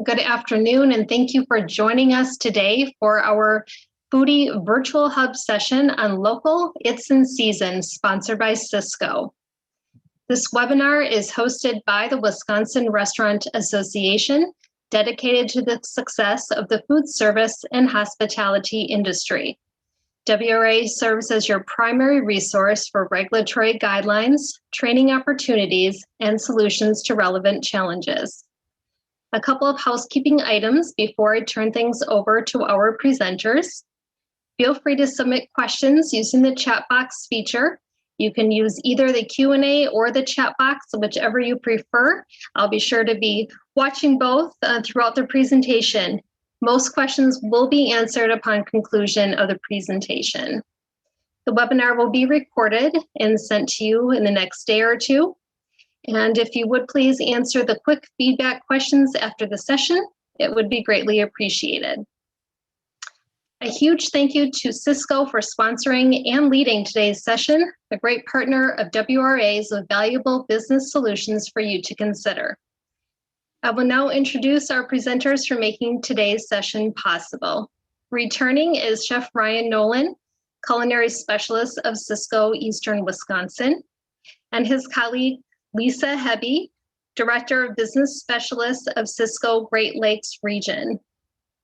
good afternoon, and thank you for joining us today for our Foodie Virtual Hub session on local It's in Season, sponsored by Cisco. This webinar is hosted by the Wisconsin Restaurant Association, dedicated to the success of the food service and hospitality industry. WRA serves as your primary resource for regulatory guidelines, training opportunities, and solutions to relevant challenges. A couple of housekeeping items before I turn things over to our presenters. Feel free to submit questions using the chat box feature. You can use either the Q&A or the chat box, whichever you prefer. I'll be sure to be watching both throughout the presentation. Most questions will be answered upon conclusion of the presentation. The webinar will be recorded and sent to you in the next day or two. And if you would please answer the quick feedback questions after the session, it would be greatly appreciated. A huge thank you to Cisco for sponsoring and leading today's session, a great partner of WRA's with valuable business solutions for you to consider. I will now introduce our presenters for making today's session possible. Returning is Chef Ryan Nolan, culinary specialist of Cisco Eastern Wisconsin, and his colleague Lisa Hebe, Director of Business Specialist of Cisco Great Lakes Region.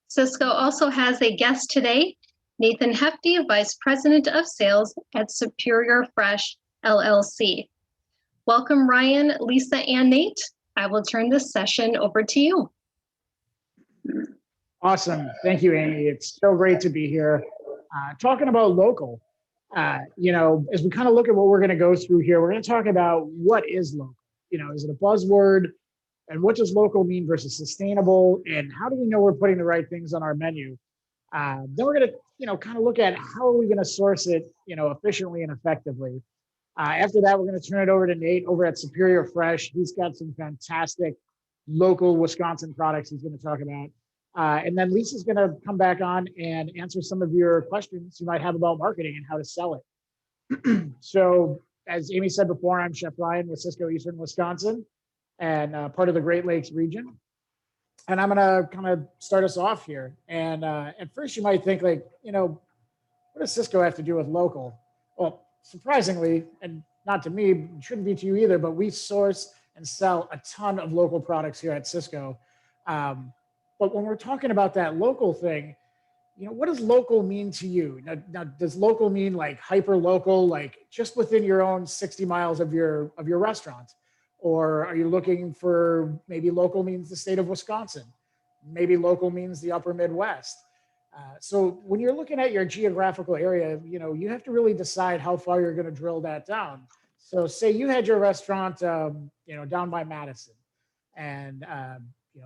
Cisco also has a guest today, Nathan Hefty, Vice President of Sales at Superior Fresh LLC. Welcome, Ryan, Lisa, and Nate. I will turn this session over to you. Awesome. Thank you, Amy. It's so great to be here. Talking about local, as we kind of look at what we're going to go through here, we're going to talk about what is local. Is it a buzzword? And what does local mean versus sustainable? And how do we know we're putting the right things on our menu? Then we're going to, kind of look at how are we going to source it, efficiently and effectively. After that, we're going to turn it over to Nate over at Superior Fresh. He's got some fantastic local Wisconsin products he's going to talk about. And then Lisa's going to come back on and answer some of your questions you might have about marketing and how to sell it. So as Amy said before, I'm Chef Ryan with Cisco Eastern Wisconsin and part of the Great Lakes region. And I'm going to kind of start us off here. And at first you might think what does Cisco have to do with local? Well, surprisingly, and not to me, it shouldn't be to you either, but we source and sell a ton of local products here at Cisco. But when we're talking about that local thing, what does local mean to you? Now, does local mean like hyper local, like just within your own 60 miles of your restaurant? Or are you looking for maybe local means the state of Wisconsin? Maybe local means the upper Midwest. So when you're looking at your geographical area, you have to really decide how far you're going to drill that down. So say you had your restaurant, down by Madison, and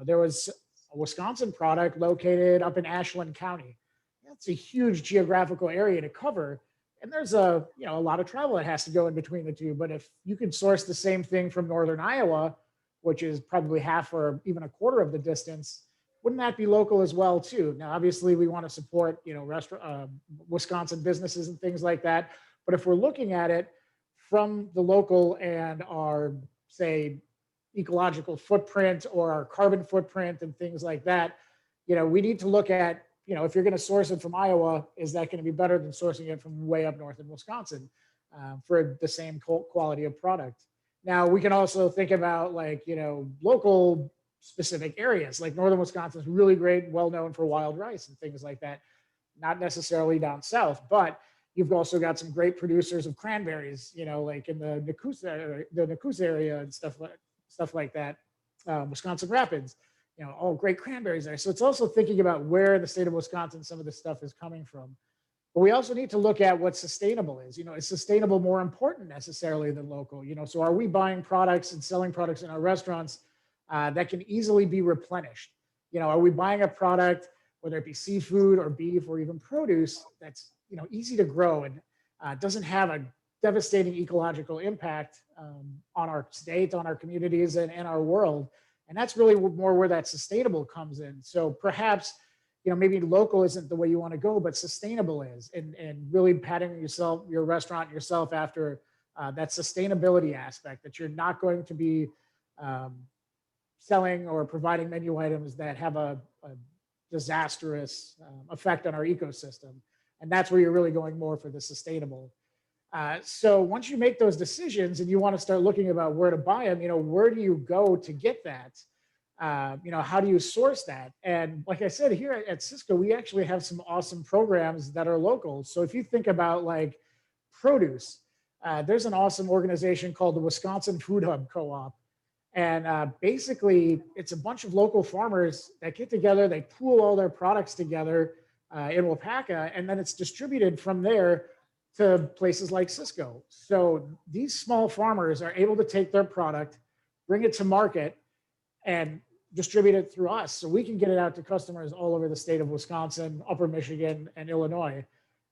there was a Wisconsin product located up in Ashland County. That's a huge geographical area to cover. And there's a lot of travel that has to go in between the two. But if you could source the same thing from Northern Iowa, which is probably half or even a quarter of the distance, wouldn't that be local as well too? Now, obviously we want to support, Wisconsin businesses and things like that. But if we're looking at it from the local and our, say, ecological footprint or our carbon footprint and things like that, we need to look at, if you're going to source it from Iowa, is that going to be better than sourcing it from way up north in Wisconsin for the same quality of product? Now, we can also think about local specific areas, like northern Wisconsin is really great, well known for wild rice and things like that. Not necessarily down south, but you've also got some great producers of cranberries, like in the Nacusa area and stuff like that, Wisconsin Rapids. All great cranberries there. So it's also thinking about where in the state of Wisconsin some of this stuff is coming from. But we also need to look at what sustainable is. Is sustainable more important necessarily than local? So are we buying products and selling products in our restaurants that can easily be replenished? Are we buying a product, whether it be seafood or beef or even produce, that's easy to grow and doesn't have a devastating ecological impact on our state, on our communities, and our world? And that's really more where that sustainable comes in. So perhaps, maybe local isn't the way you want to go, but sustainable is, and really patting your restaurant, yourself after that sustainability aspect, that you're not going to be selling or providing menu items that have a disastrous effect on our ecosystem. And that's where you're really going more for the sustainable. So once you make those decisions and you want to start looking about where to buy them, where do you go to get that? How do you source that? And like I said, here at Cisco, we actually have some awesome programs that are local. So if you think about like produce, there's an awesome organization called the Wisconsin Food Hub Co-op. And basically, it's a bunch of local farmers that get together, they pool all their products together in Wapaka, and then it's distributed from there to places like Cisco. So these small farmers are able to take their product, bring it to market, and distribute it through us. So we can get it out to customers all over the state of Wisconsin, Upper Michigan, and Illinois.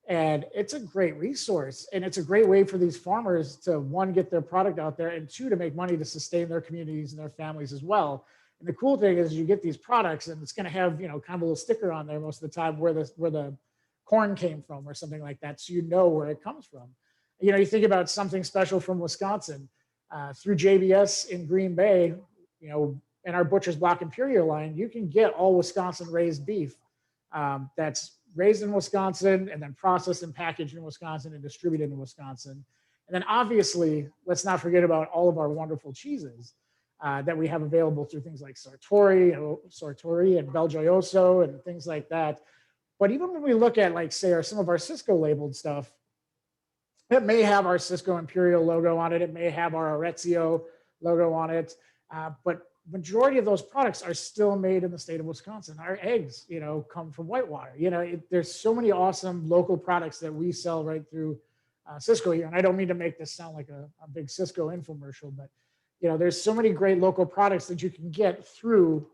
And it's a great resource. And it's a great way for these farmers to, one, get their product out there, and two, to make money to sustain their communities and their families as well. And the cool thing is you get these products and it's going to have, kind of a little sticker on there most of the time where the corn came from or something like that. So you know where it comes from. You think about something special from Wisconsin through JBS in Green Bay, in our Butcher's Block Imperial line, you can get all Wisconsin raised beef that's raised in Wisconsin and then processed and packaged in Wisconsin and distributed in Wisconsin. And then obviously, let's not forget about all of our wonderful cheeses that we have available through things like Sartori and Belgioioso and things like that. But even when we look at, like, say, some of our Cisco labeled stuff, it may have our Cisco Imperial logo on it. It may have our Arezzo logo on it. But majority of those products are still made in the state of Wisconsin. Our eggs, come from Whitewater. There's so many awesome local products that we sell right through Cisco here. And I don't mean to make this sound like a big Cisco infomercial, but there's so many great local products that you can get through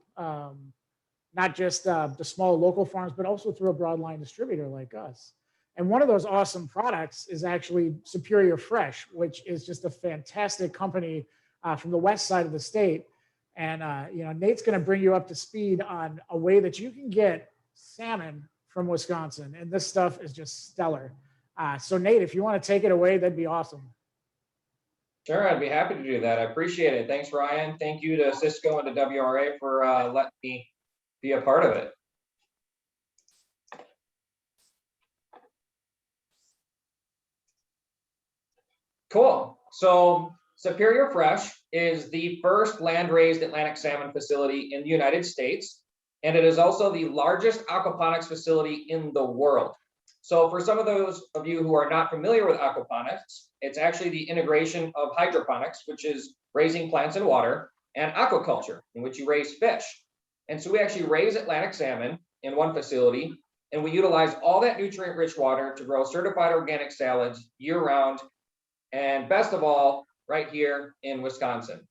not just the small local farms, but also through a broadline distributor like us. And one of those awesome products is actually Superior Fresh, which is just a fantastic company from the west side of the state. And Nate's going to bring you up to speed on a way that you can get salmon from Wisconsin. And this stuff is just stellar. So Nate, if you want to take it away, that'd be awesome. Sure, I'd be happy to do that. I appreciate it. Thanks, Ryan. Thank you to Cisco and to WRA for letting me be a part of it. Cool. So Superior Fresh is the first land-raised Atlantic salmon facility in the United States, and it is also the largest aquaponics facility in the world. So for some of those of you who are not familiar with aquaponics, it's actually the integration of hydroponics, which is raising plants in water, and aquaculture, in which you raise fish. And so we actually raise Atlantic salmon in one facility, and we utilize all that nutrient-rich water to grow certified organic salads year-round, and best of all, right here in Wisconsin.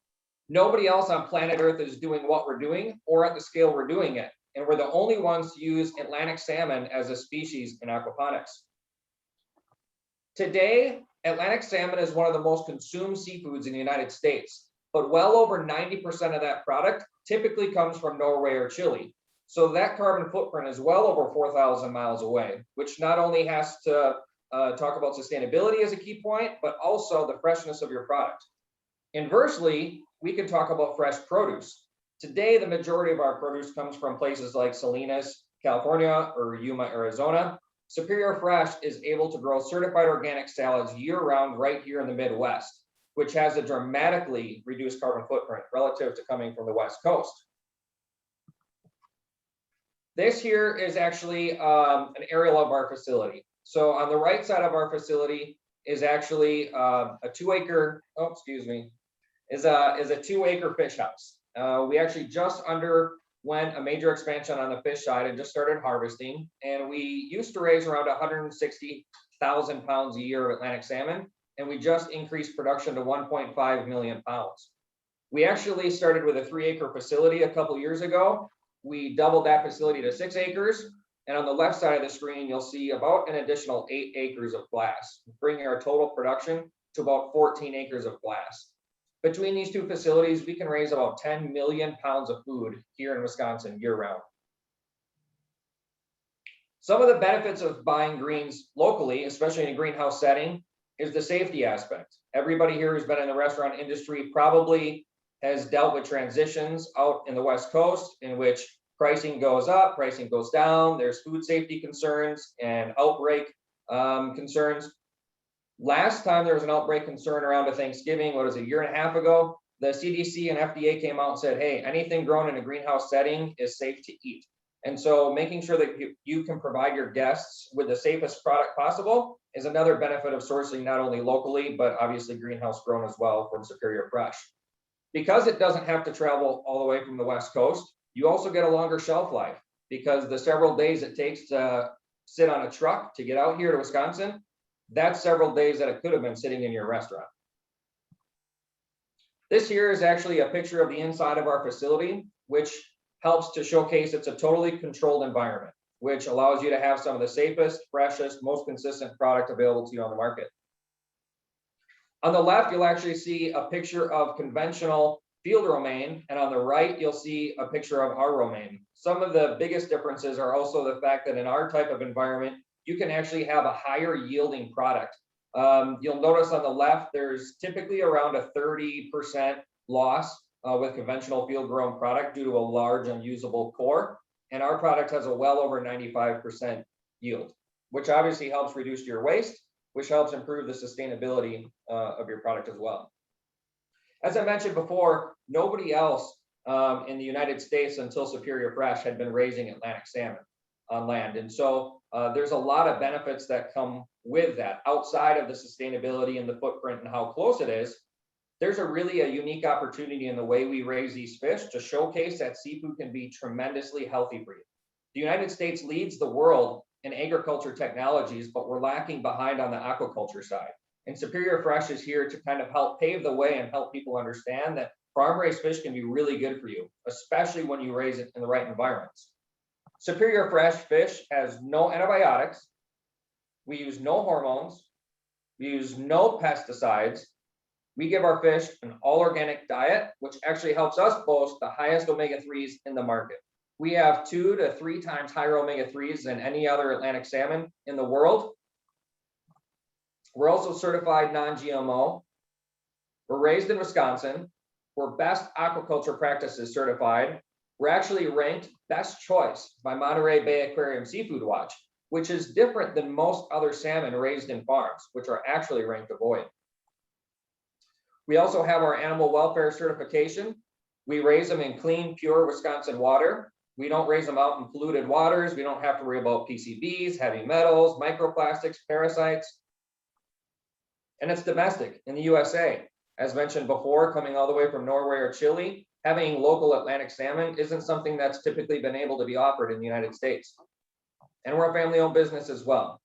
Nobody else on planet Earth is doing what we're doing or at the scale we're doing it. And we're the only ones to use Atlantic salmon as a species in aquaponics. Today, Atlantic salmon is one of the most consumed seafoods in the United States, but well over 90% of that product typically comes from Norway or Chile. So that carbon footprint is well over 4,000 miles away, which not only has to talk about sustainability as a key point, but also the freshness of your product. Inversely, we can talk about fresh produce. Today, the majority of our produce comes from places like Salinas, California, or Yuma, Arizona. Superior Fresh is able to grow certified organic salads year-round right here in the Midwest, which has a dramatically reduced carbon footprint relative to coming from the West Coast. This here is actually an aerial of our facility. So on the right side of our facility is actually a 2-acre, is a 2-acre fish house. We actually just underwent a major expansion on the fish side and just started harvesting. And we used to raise around 160,000 pounds a year of Atlantic salmon, and we just increased production to 1.5 million pounds. We actually started with a 3-acre facility a couple years ago. We doubled that facility to 6 acres. And on the left side of the screen, you'll see about an additional 8 acres of glass, bringing our total production to about 14 acres of glass. Between these two facilities, we can raise about 10 million pounds of food here in Wisconsin year-round. Some of the benefits of buying greens locally, especially in a greenhouse setting, is the safety aspect. Everybody here who's been in the restaurant industry probably has dealt with transitions out in the West Coast in which pricing goes up, pricing goes down, there's food safety concerns and outbreak concerns. Last time there was an outbreak concern around a Thanksgiving, what was it, a year and a half ago, the CDC and FDA came out and said, hey, anything grown in a greenhouse setting is safe to eat. And so making sure that you can provide your guests with the safest product possible is another benefit of sourcing not only locally, but obviously greenhouse grown as well from Superior Fresh. Because it doesn't have to travel all the way from the West Coast, you also get a longer shelf life because the several days it takes to sit on a truck to get out here to Wisconsin, that's several days that it could have been sitting in your restaurant. This here is actually a picture of the inside of our facility, which helps to showcase it's a totally controlled environment, which allows you to have some of the safest, freshest, most consistent product available to you on the market. On the left, you'll actually see a picture of conventional field romaine, and on the right, you'll see a picture of our romaine. Some of the biggest differences are also the fact that in our type of environment, you can actually have a higher yielding product. You'll notice on the left, there's typically around a 30% loss with conventional field grown product due to a large unusable core. And our product has a well over 95% yield, which obviously helps reduce your waste, which helps improve the sustainability of your product as well. As I mentioned before, nobody else in the United States until Superior Fresh had been raising Atlantic salmon on land. And so there's a lot of benefits that come with that outside of the sustainability and the footprint and how close it is. There's a unique opportunity in the way we raise these fish to showcase that seafood can be tremendously healthy for you. The United States leads the world in agriculture technologies, but we're lacking behind on the aquaculture side. And Superior Fresh is here to kind of help pave the way and help people understand that farm-raised fish can be really good for you, especially when you raise it in the right environments. Superior Fresh fish has no antibiotics. We use no hormones. We use no pesticides. We give our fish an all organic diet, which actually helps us boast the highest omega-3s in the market. We have 2 to 3 times higher omega-3s than any other Atlantic salmon in the world. We're also certified non-GMO. We're raised in Wisconsin. We're best aquaculture practices certified. We're actually ranked best choice by Monterey Bay Aquarium Seafood Watch, which is different than most other salmon raised in farms, which are actually ranked avoid. We also have our animal welfare certification. We raise them in clean, pure Wisconsin water. We don't raise them out in polluted waters. We don't have to worry about PCBs, heavy metals, microplastics, parasites. And it's domestic in the USA. As mentioned before, coming all the way from Norway or Chile, having local Atlantic salmon isn't something that's typically been able to be offered in the United States. And we're a family-owned business as well.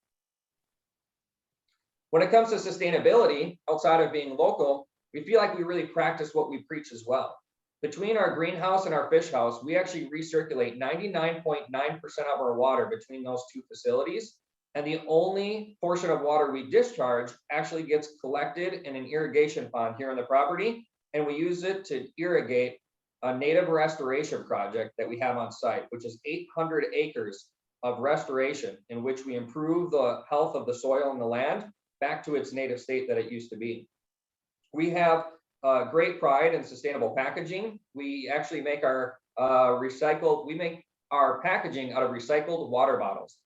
When it comes to sustainability, outside of being local, we feel like we really practice what we preach as well. Between our greenhouse and our fish house, we actually recirculate 99.9% of our water between those two facilities. And the only portion of water we discharge actually gets collected in an irrigation pond here on the property. And we use it to irrigate a native restoration project that we have on site, which is 800 acres of restoration in which we improve the health of the soil and the land back to its native state that it used to be. We have great pride in sustainable packaging. We actually make our packaging out of recycled water bottles.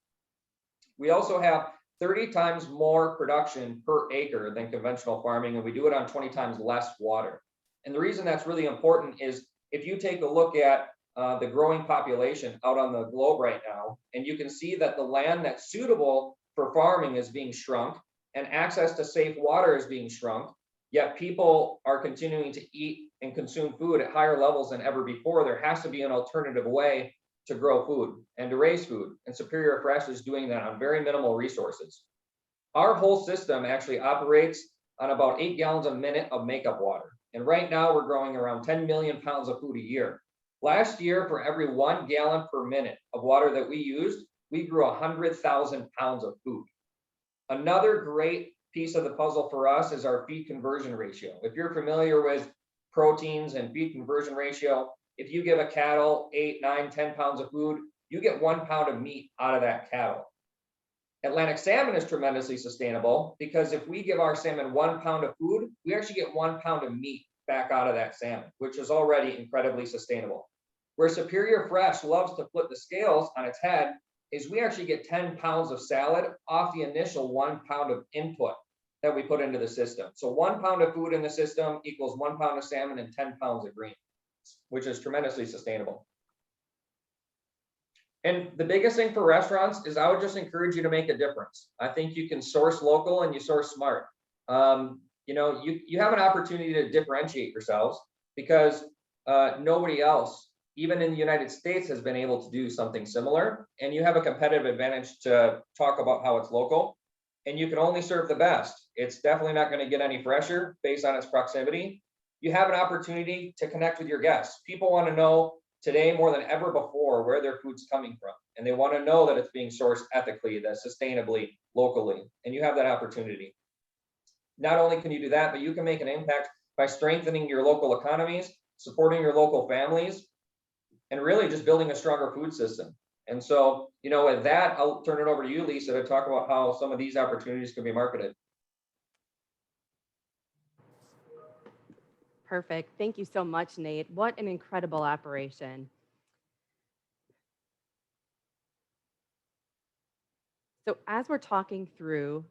We also have 30 times more production per acre than conventional farming, and we do it on 20 times less water. And the reason that's really important is if you take a look at the growing population out on the globe right now, and you can see that the land that's suitable for farming is being shrunk and access to safe water is being shrunk, yet people are continuing to eat and consume food at higher levels than ever before. There has to be an alternative way to grow food and to raise food. And Superior Fresh is doing that on very minimal resources. Our whole system actually operates on about 8 gallons a minute of makeup water. And right now we're growing around 10 million pounds of food a year. Last year, for every 1 gallon per minute of water that we used, we grew 100,000 pounds of food. Another great piece of the puzzle for us is our feed conversion ratio. If you're familiar with proteins and feed conversion ratio, if you give a cattle 8, 9, 10 pounds of food, you get 1 pound of meat out of that cattle. Atlantic salmon is tremendously sustainable because if we give our salmon 1 pound of food, we actually get 1 pound of meat back out of that salmon, which is already incredibly sustainable. Where Superior Fresh loves to flip the scales on its head is we actually get 10 pounds of salad off the initial 1 pound of input that we put into the system. So 1 pound of food in the system equals 1 pound of salmon and 10 pounds of green, which is tremendously sustainable. And the biggest thing for restaurants is I would just encourage you to make a difference. I think you can source local and you source smart. You know, you have an opportunity to differentiate yourselves because nobody else, even in the United States, has been able to do something similar. And you have a competitive advantage to talk about how it's local. And you can only serve the best. It's definitely not going to get any fresher based on its proximity. You have an opportunity to connect with your guests. People want to know today more than ever before where their food's coming from. And they want to know that it's being sourced ethically, that sustainably, locally. And you have that opportunity. Not only can you do that, but you can make an impact by strengthening your local economies, supporting your local families, and really just building a stronger food system. And so, you know, with that, I'll turn it over to you, Lisa, to talk about how some of these opportunities can be marketed. Perfect. Thank you so much, Nate. What an incredible operation. So as we're talking through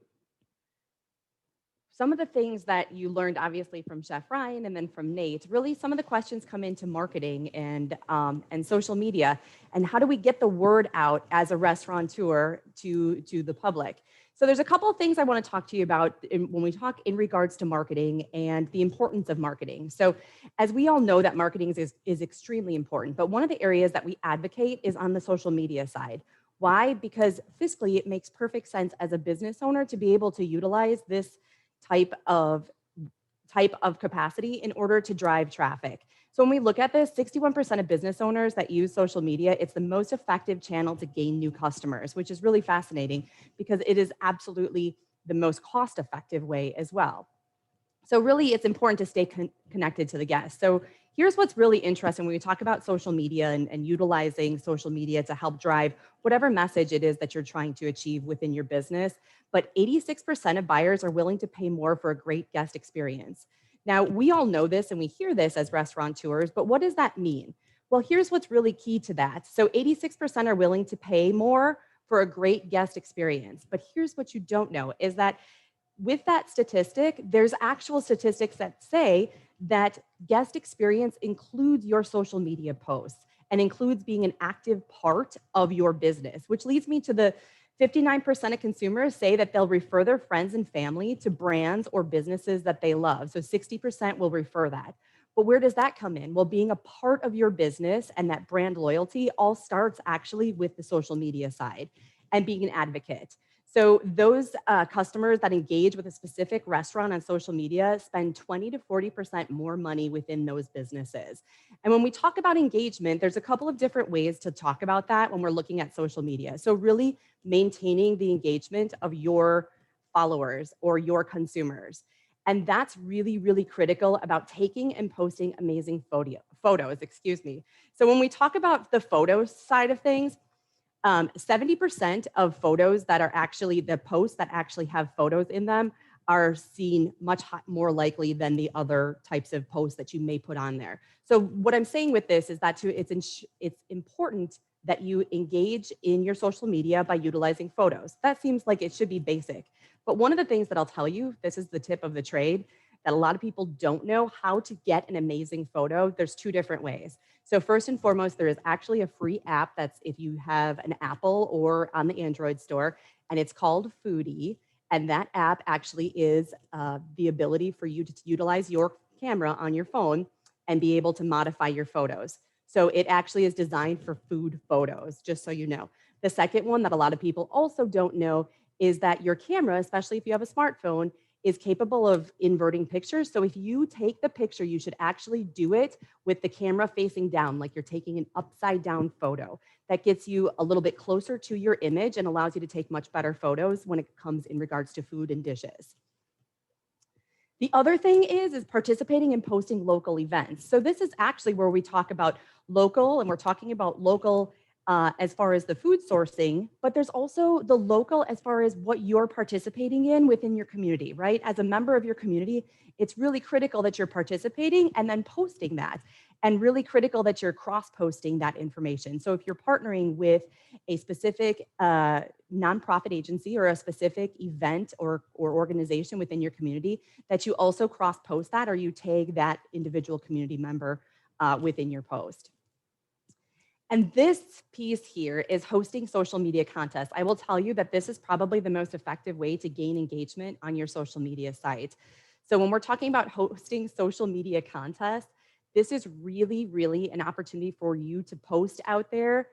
some of the things that you learned, obviously, from Chef Ryan and then from Nate, really some of the questions come into marketing and social media. And how do we get the word out as a restaurateur to the public? So there's a couple of things I want to talk to you about when we talk in regards to marketing and the importance of marketing. So as we all know that marketing is extremely important, but one of the areas that we advocate is on the social media side. Why? Because fiscally, it makes perfect sense as a business owner to be able to utilize this type of capacity in order to drive traffic. So when we look at this, 61% of business owners that use social media, it's the most effective channel to gain new customers, which is really fascinating because it is absolutely the most cost-effective way as well. So really, it's important to stay connected to the guests. So here's what's really interesting when we talk about social media and utilizing social media to help drive whatever message it is that you're trying to achieve within your business. But 86% of buyers are willing to pay more for a great guest experience. Now, we all know this and we hear this as restaurateurs, but what does that mean? Well, here's what's really key to that. So 86% are willing to pay more for a great guest experience. But here's what you don't know is that with that statistic, there's actual statistics that say that guest experience includes your social media posts and includes being an active part of your business, which leads me to the 59% of consumers say that they'll refer their friends and family to brands or businesses that they love. So 60% will refer that. But where does that come in? Well, being a part of your business and that brand loyalty all starts actually with the social media side and being an advocate. So those customers that engage with a specific restaurant on social media spend 20 to 40% more money within those businesses. And when we talk about engagement, there's a couple of different ways to talk about that when we're looking at social media. So really maintaining the engagement of your followers or your consumers. And that's really, really critical about taking and posting amazing photos. So when we talk about the photos side of things, 70% of photos that are actually the posts that actually have photos in them are seen much more likely than the other types of posts that you may put on there. So what I'm saying with this is that it's important that you engage in your social media by utilizing photos. That seems like it should be basic. But one of the things that I'll tell you, this is the tip of the trade, that a lot of people don't know how to get an amazing photo. There's two different ways. So first and foremost, there is actually a free app that's if you have an Apple or on the Android store, and it's called Foodie. And that app actually is the ability for you to utilize your camera on your phone and be able to modify your photos. So it actually is designed for food photos, just so you know. The second one that a lot of people also don't know is that your camera, especially if you have a smartphone, is capable of inverting pictures. So if you take the picture, you should actually do it with the camera facing down, like you're taking an upside down photo. That gets you a little bit closer to your image and allows you to take much better photos when it comes in regards to food and dishes. The other thing is participating in posting local events. So this is actually where we talk about local, and we're talking about local as far as the food sourcing, but there's also the local as far as what you're participating in within your community, right? As a member of your community, it's really critical that you're participating and then posting that, and really critical that you're cross-posting that information. So if you're partnering with a specific nonprofit agency or a specific event or organization within your community, that you also cross-post that, or you tag that individual community member within your post. And this piece here is hosting social media contests. I will tell you that this is probably the most effective way to gain engagement on your social media site. So when we're talking about hosting social media contests, this is really, really an opportunity for you to post out there,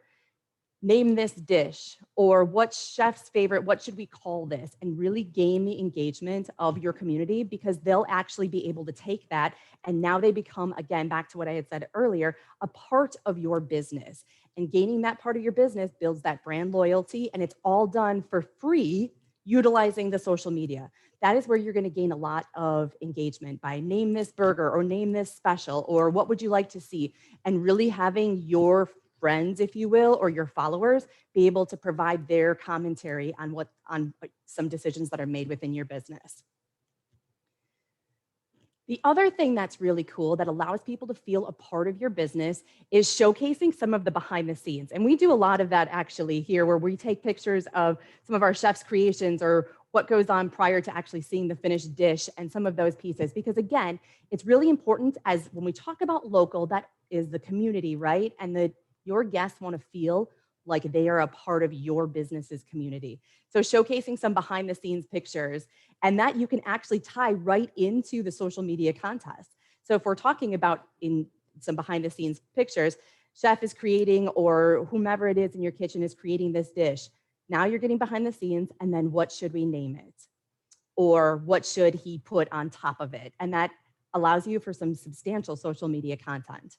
name this dish, or what's chef's favorite, what should we call this, and really gain the engagement of your community, because they'll actually be able to take that, and now they become, again, back to what I had said earlier, a part of your business. And gaining that part of your business builds that brand loyalty, and it's all done for free utilizing the social media. That is where you're going to gain a lot of engagement by name this burger or name this special, or what would you like to see, and really having your friends, if you will, or your followers be able to provide their commentary on some decisions that are made within your business. The other thing that's really cool that allows people to feel a part of your business is showcasing some of the behind the scenes. And we do a lot of that actually here, where we take pictures of some of our chef's creations or what goes on prior to actually seeing the finished dish and some of those pieces. Because again, it's really important, as when we talk about local, that is the community, right? And your guests want to feel like they are a part of your business's community. So showcasing some behind the scenes pictures, and that you can actually tie right into the social media contest. So if we're talking about in some behind the scenes pictures, chef is creating, or whomever it is in your kitchen is creating this dish. Now you're getting behind the scenes, and then what should we name it? Or what should he put on top of it? And that allows you for some substantial social media content.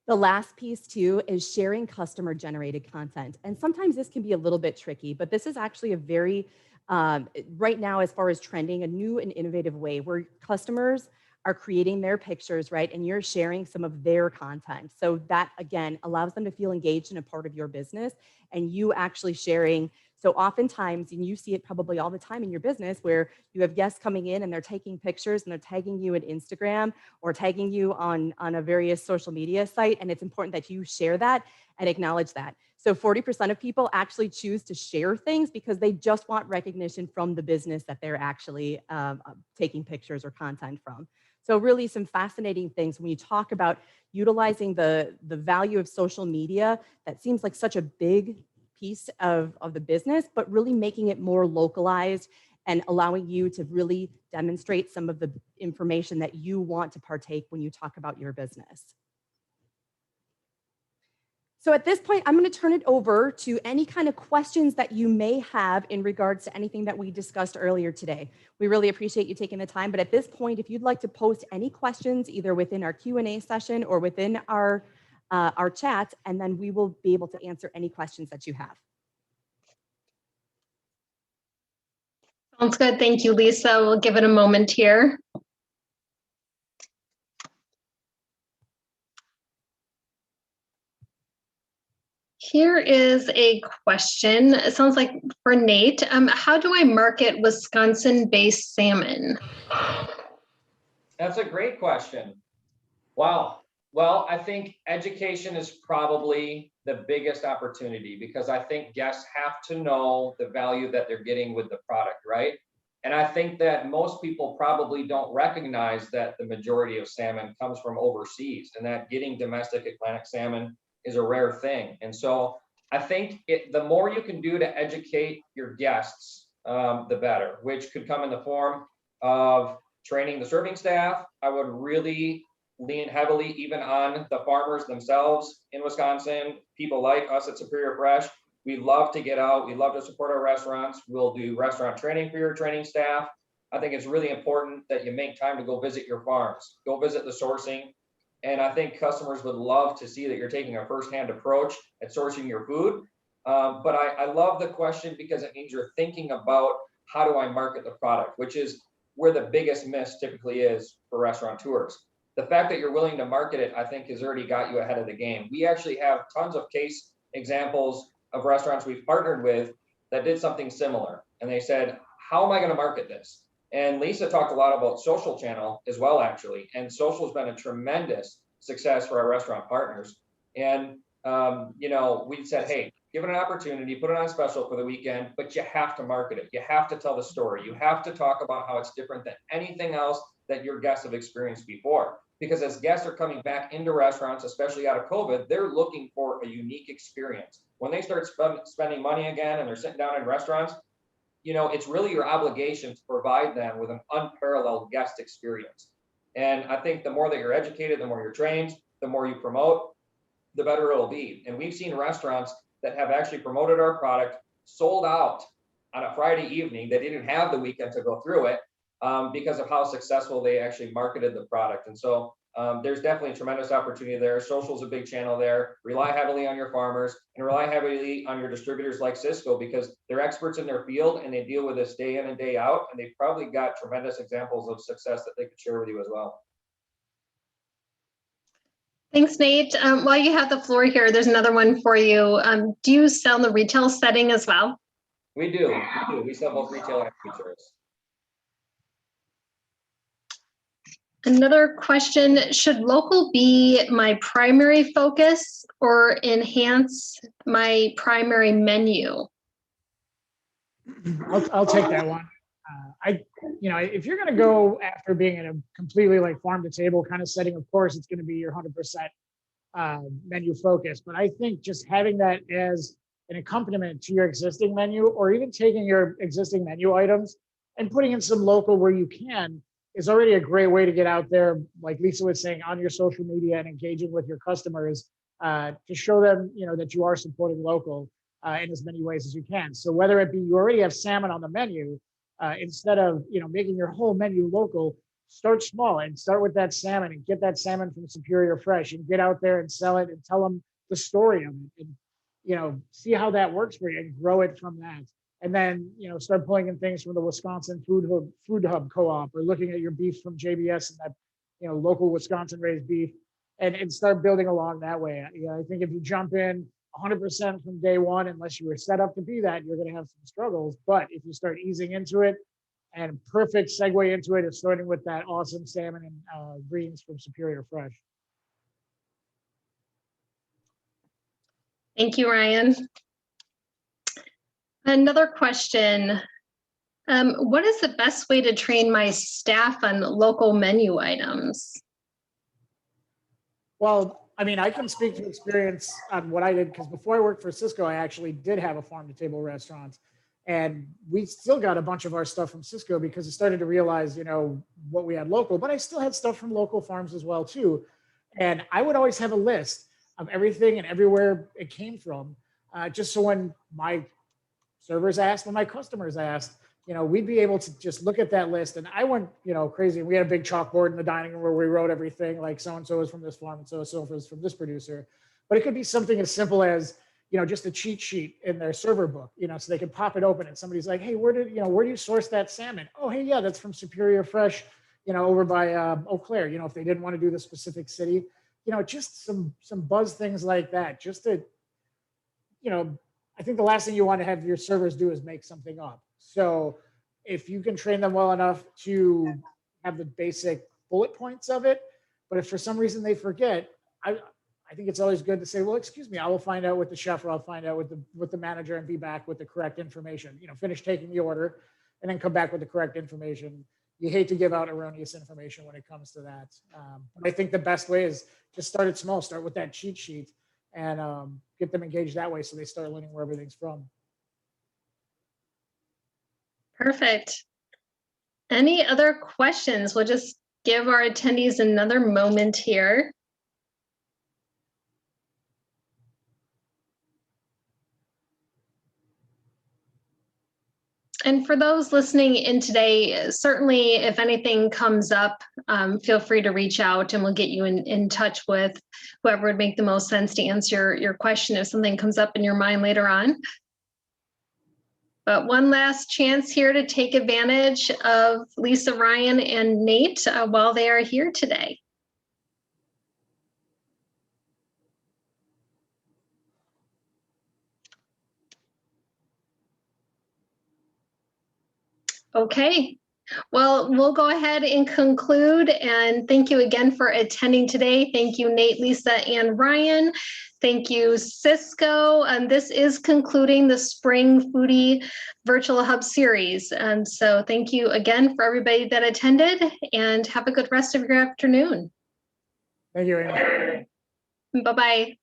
The last piece too is sharing customer generated content. And sometimes this can be a little bit tricky, but this is actually a very, right now as far as trending, a new and innovative way where customers are creating their pictures, right? And you're sharing some of their content. So that again, allows them to feel engaged in a part of your business, and you actually sharing. So oftentimes, and you see it probably all the time in your business, where you have guests coming in and they're taking pictures and they're tagging you at Instagram or tagging you on a various social media site. And it's important that you share that and acknowledge that. So 40% of people actually choose to share things because they just want recognition from the business that they're actually taking pictures or content from. So really some fascinating things when you talk about utilizing the value of social media. That seems like such a big piece of the business, but really making it more localized and allowing you to really demonstrate some of the information that you want to partake when you talk about your business. So at this point, I'm going to turn it over to any kind of questions that you may have in regards to anything that we discussed earlier today. We really appreciate you taking the time, but at this point, if you'd like to post any questions either within our Q&A session or within our chat, and then we will be able to answer any questions that you have. Sounds good. Thank you, Lisa. We'll give it a moment here. Here is a question. It sounds like for Nate. How do I market Wisconsin-based salmon? That's a great question. Wow. Well, I think education is probably the biggest opportunity, because I think guests have to know the value that they're getting with the product, right? And I think that most people probably don't recognize that the majority of salmon comes from overseas, and that getting domestic Atlantic salmon is a rare thing. And so I think the more you can do to educate your guests, the better, which could come in the form of training the serving staff. I would really lean heavily even on the farmers themselves in Wisconsin, people like us at Superior Fresh. We love to get out. We love to support our restaurants. We'll do restaurant training for your training staff. I think it's really important that you make time to go visit your farms, go visit the sourcing. And I think customers would love to see that you're taking a firsthand approach at sourcing your food. But I love the question, because it means you're thinking about how do I market the product, which is where the biggest miss typically is for restaurateurs. the fact that you're willing to market it, I think, has already got you ahead of the game. We actually have tons of case examples of restaurants we've partnered with that did something similar. And they said, how am I going to market this? And Lisa talked a lot about social channel as well, actually. And social has been a tremendous success for our restaurant partners. And, we said, hey, give it an opportunity, put it on special for the weekend, but you have to market it. You have to tell the story. You have to talk about how it's different than anything else that your guests have experienced before. Because as guests are coming back into restaurants, especially out of COVID, they're looking for a unique experience. When they start spending money again and they're sitting down in restaurants, it's really your obligation to provide them with an unparalleled guest experience. And I think the more that you're educated, the more you're trained, the more you promote, the better it'll be. And we've seen restaurants that have actually promoted our product, sold out on a Friday evening. They didn't have the weekend to go through it because of how successful they actually marketed the product. And so there's definitely a tremendous opportunity there. Social's a big channel there. Rely heavily on your farmers and rely heavily on your distributors like Cisco, because they're experts in their field and they deal with this day in and day out. And they've probably got tremendous examples of success that they could share with you as well. Thanks, Nate. While you have the floor here, there's another one for you. Do you sell in the retail setting as well? We do. We sell both retail and food service. Another question, should local be my primary focus or enhance my primary menu? I'll take that one. If you're going to go after being in a completely like farm to table kind of setting, of course, it's going to be your 100% menu focus. But I think just having that as an accompaniment to your existing menu, or even taking your existing menu items and putting in some local where you can, is already a great way to get out there, like Lisa was saying, on your social media and engaging with your customers to show them, that you are supporting local in as many ways as you can. So whether it be you already have salmon on the menu, instead of making your whole menu local, start small and start with that salmon and get that salmon from Superior Fresh and get out there and sell it and tell them the story of it and see how that works for you and grow it from that. And then start pulling in things from the Wisconsin Food Hub Co-op, or looking at your beef from JBS and that local Wisconsin raised beef, and start building along that way. I think if you jump in 100% from day one, unless you were set up to be that, you're going to have some struggles. But if you start easing into it, and perfect segue into it is starting with that awesome salmon and greens from Superior Fresh. Thank you, Ryan. Another question. What is the best way to train my staff on local menu items? Well, I can speak to experience on what I did, because before I worked for Cisco, I actually did have a farm to table restaurant, and we still got a bunch of our stuff from Cisco because I started to realize, what we had local, but I still had stuff from local farms as well too. And I would always have a list of everything and everywhere it came from, just so when my servers asked, when my customers asked, we'd be able to just look at that list. And I went, crazy. We had a big chalkboard in the dining room where we wrote everything, like so-and-so is from this farm and so-and-so is from this producer. But it could be something as simple as, just a cheat sheet in their server book, so they can pop it open and somebody's like, hey, where do you source that salmon? Oh, hey, yeah, that's from Superior Fresh, over by Eau Claire, if they didn't want to do the specific city, just some buzz things like that, just to, I think the last thing you want to have your servers do is make something up. So if you can train them well enough to have the basic bullet points of it, but if for some reason they forget, I think it's always good to say, well, excuse me, I will find out with the chef, or I'll find out with the manager and be back with the correct information. Finish taking the order and then come back with the correct information. You hate to give out erroneous information when it comes to that. But I think the best way is just start it small, start with that cheat sheet, and get them engaged that way so they start learning where everything's from. Perfect. Any other questions? We'll just give our attendees another moment here. And for those listening in today, certainly if anything comes up, feel free to reach out and we'll get you in touch with whoever would make the most sense to answer your question if something comes up in your mind later on. But one last chance here to take advantage of Lisa, Ryan, and Nate while they are here today. Okay. Well, we'll go ahead and conclude. And thank you again for attending today. Thank you, Nate, Lisa, and Ryan. Thank you, Cisco. And this is concluding the Spring Foodie Virtual Hub series. And so thank you again for everybody that attended, and have a good rest of your afternoon. Thank you, Amy. Bye-bye.